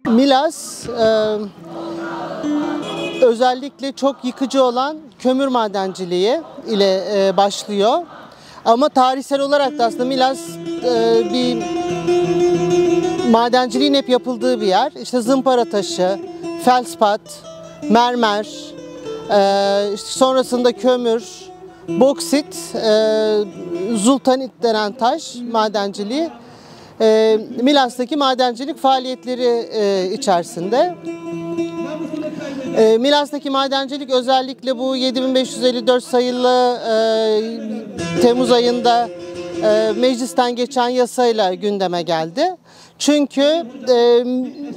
Milas özellikle çok yıkıcı olan kömür madenciliği ile başlıyor. Ama tarihsel olarak da aslında Milas bir madenciliğin hep yapıldığı bir yer. İşte zımpara taşı, felspat, mermer, işte sonrasında kömür, boksit, zultanit denen taş madenciliği. Milas'taki madencilik faaliyetleri içerisinde. Milas'taki madencilik özellikle bu 7554 sayılı Temmuz ayında meclisten geçen yasayla gündeme geldi. Çünkü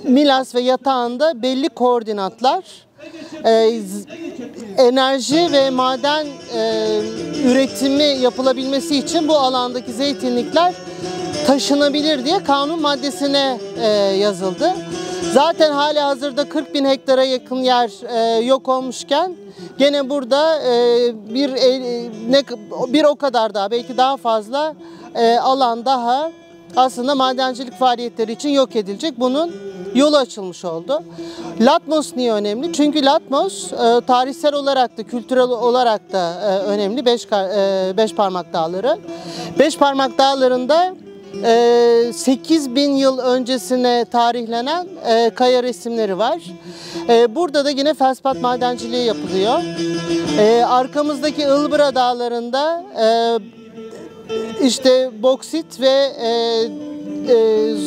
Milas ve yatağında belli koordinatlar, enerji ve maden üretimi yapılabilmesi için bu alandaki zeytinlikler taşınabilir diye kanun maddesine yazıldı. Zaten hali hazırda 40.000 hektara yakın yer yok olmuşken gene burada bir o kadar daha belki daha fazla alan daha aslında madencilik faaliyetleri için yok edilecek. Bunun yolu açılmış oldu. Latmos niye önemli? Çünkü Latmos tarihsel olarak da kültürel olarak da önemli. Beşparmak Dağları. Beşparmak Dağları'nda 8.000 yıl öncesine tarihlenen kaya resimleri var. Burada da yine felspat madenciliği yapılıyor. Arkamızdaki Ilbıra Dağları'nda işte boksit ve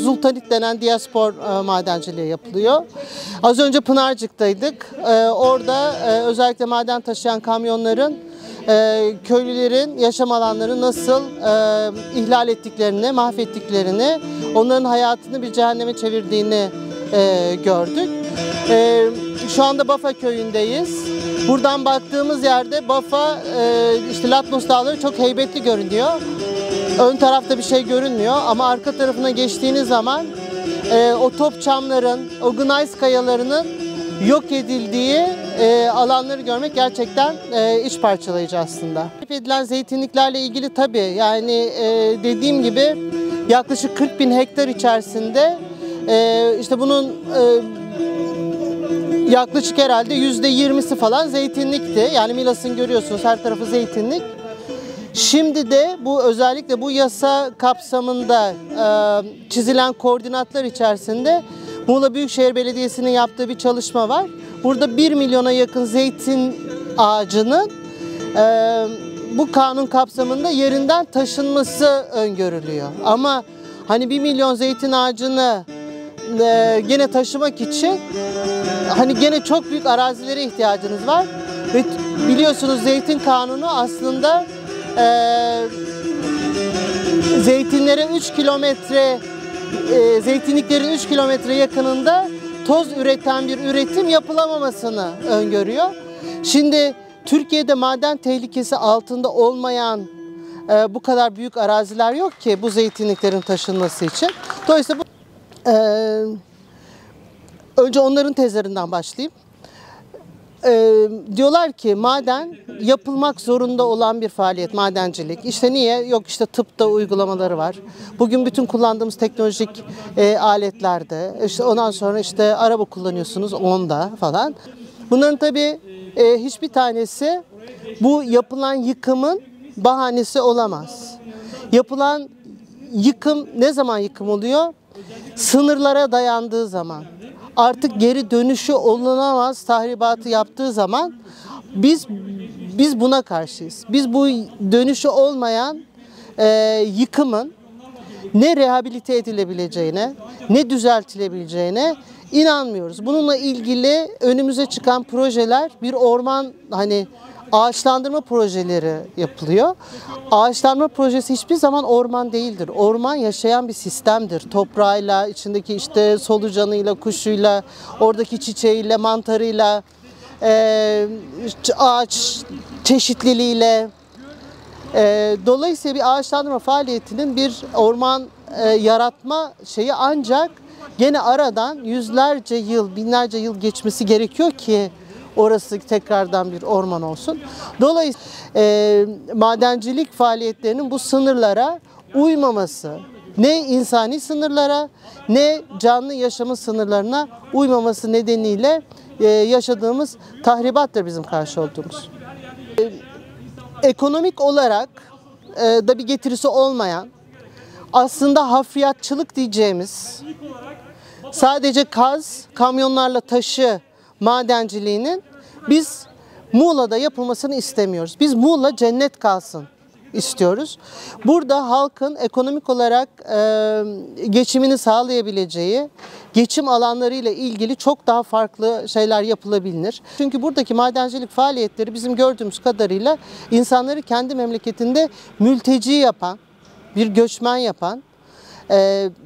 zultanit denen diaspor madenciliği yapılıyor. Az önce Pınarcık'taydık. Orada özellikle maden taşıyan kamyonların köylülerin yaşam alanlarını nasıl ihlal ettiklerini, mahvettiklerini, onların hayatını bir cehenneme çevirdiğini gördük. Şu anda Bafa köyündeyiz. Buradan baktığımız yerde Bafa, işte Latmos Dağları çok heybetli görünüyor. Ön tarafta bir şey görünmüyor ama arka tarafına geçtiğiniz zaman o top çamların, o gneiss kayalarının yok edildiği alanları görmek gerçekten iç parçalayıcı aslında. Talep edilen zeytinliklerle ilgili tabii yani dediğim gibi yaklaşık 40.000 hektar içerisinde işte bunun yaklaşık herhalde %20'si falan zeytinlikti. Yani Milas'ın görüyorsunuz her tarafı zeytinlik. Şimdi de bu özellikle bu yasa kapsamında çizilen koordinatlar içerisinde Muğla Büyükşehir Belediyesi'nin yaptığı bir çalışma var. Burada 1 milyona yakın zeytin ağacının bu kanun kapsamında yerinden taşınması öngörülüyor. Ama hani 1 milyon zeytin ağacını gene taşımak için hani gene çok büyük arazilere ihtiyacınız var. Ve biliyorsunuz zeytin kanunu aslında zeytinlere 3 kilometre zeytinliklerin 3 kilometre yakınında toz üreten bir üretim yapılamamasını öngörüyor. Şimdi Türkiye'de maden tehlikesi altında olmayan bu kadar büyük araziler yok ki bu zeytinliklerin taşınması için. Dolayısıyla önce onların tezlerinden başlayayım. Diyorlar ki maden yapılmak zorunda olan bir faaliyet, madencilik. İşte niye? Yok işte tıpta uygulamaları var. Bugün bütün kullandığımız teknolojik aletlerde, işte ondan sonra işte araba kullanıyorsunuz onda falan. Bunların tabii hiçbir tanesi bu yapılan yıkımın bahanesi olamaz. Yapılan yıkım ne zaman yıkım oluyor? Sınırlara dayandığı zaman. Artık geri dönüşü olunamaz tahribatı yaptığı zaman biz buna karşıyız. Biz bu dönüşü olmayan yıkımın ne rehabilite edilebileceğine, ne düzeltilebileceğine inanmıyoruz. Bununla ilgili önümüze çıkan projeler bir orman hani ağaçlandırma projeleri yapılıyor. Ağaçlandırma projesi hiçbir zaman orman değildir. Orman yaşayan bir sistemdir. Toprağıyla, içindeki işte solucanıyla, kuşuyla, oradaki çiçeğiyle, mantarıyla, ağaç çeşitliliğiyle. Dolayısıyla bir ağaçlandırma faaliyetinin bir orman yaratma şeyi ancak gene aradan yüzlerce yıl, binlerce yıl geçmesi gerekiyor ki orası tekrardan bir orman olsun. Dolayısıyla madencilik faaliyetlerinin bu sınırlara uymaması ne insani sınırlara ne canlı yaşamın sınırlarına uymaması nedeniyle yaşadığımız tahribattır bizim karşı olduğumuz. Ekonomik olarak da bir getirisi olmayan, aslında hafriyatçılık diyeceğimiz, sadece kaz, kamyonlarla taşı madenciliğinin biz Muğla'da yapılmasını istemiyoruz. Biz Muğla cennet kalsın istiyoruz. Burada halkın ekonomik olarak geçimini sağlayabileceği geçim alanlarıyla ilgili çok daha farklı şeyler yapılabilir. Çünkü buradaki madencilik faaliyetleri bizim gördüğümüz kadarıyla insanları kendi memleketinde mülteci yapan, bir göçmen yapan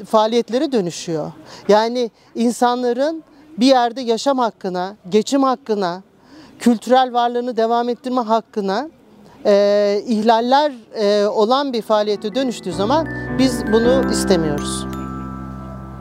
faaliyetlere dönüşüyor. Yani insanların bir yerde yaşam hakkına, geçim hakkına, kültürel varlığını devam ettirme hakkına ihlaller olan bir faaliyete dönüştüğü zaman biz bunu istemiyoruz.